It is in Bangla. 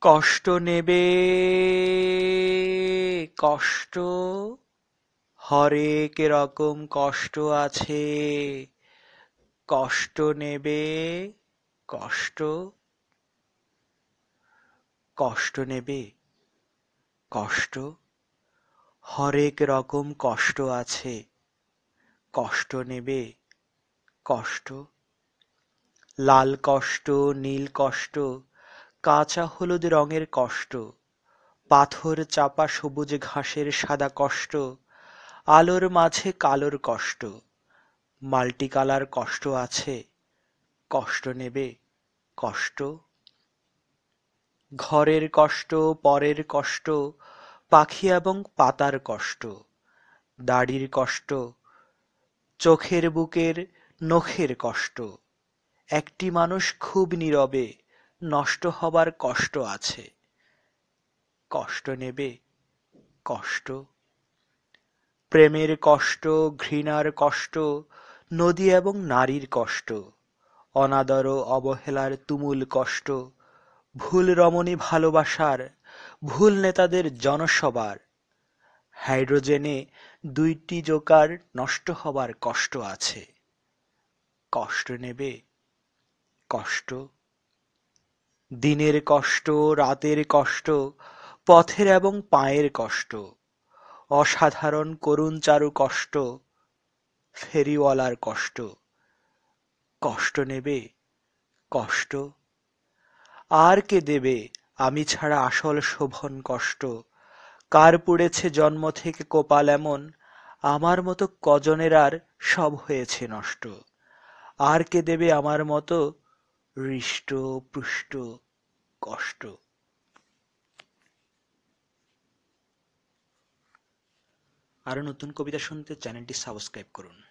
কষ্ট নেবে কষ্ট, হরেক রকম কষ্ট আছে। কষ্ট নেবে কষ্ট, কষ্ট নেবে কষ্ট, হরেক রকম কষ্ট আছে। কষ্ট নেবে কষ্ট, লাল কষ্ট, নীল কষ্ট, কাঁচা হলুদ রঙের কষ্ট, পাথর চাপা সবুজ ঘাসের সাদা কষ্ট, আলোর মাঝে কালোর কষ্ট, মাল্টি কালার কষ্ট আছে। কষ্ট নেবে কষ্ট, ঘরের কষ্ট, পরের কষ্ট, পাখি এবং পাতার কষ্ট, দাড়ির কষ্ট, চোখের বুকের নখের কষ্ট, একটি মানুষ খুব নীরবে নষ্ট হবার কষ্ট আছে। কষ্ট নেবে কষ্ট, প্রেমের কষ্ট, ঘৃণার কষ্ট, নদী এবং নারীর কষ্ট, অনাদর অবহেলার তুমুল কষ্ট, ভুল রমণী ভালোবাসার, ভুল নেতাদের জনসভার, হাইড্রোজেনে দুইটি জোকার নষ্ট হবার কষ্ট আছে। কষ্ট নেবে কষ্ট, দিনের কষ্ট, রাতের কষ্ট, পথের এবং পায়ের কষ্ট, অসাধারণ করুণ চারু কষ্ট, ফেরিওয়ালার কষ্ট। কষ্ট নেবে কষ্ট, আর কে দেবে আমি ছাড়া আসল শোভন কষ্ট, কার পুড়েছে জন্ম থেকে কপাল এমন, আমার মতো কজনের আর সব হয়েছে নষ্ট। আর কে দেবে আমার মতো হৃষ্ট পুষ্ট কষ্ট। আরো নতুন কবিতা শুনতে চ্যানেলটি সাবস্ক্রাইব করুন।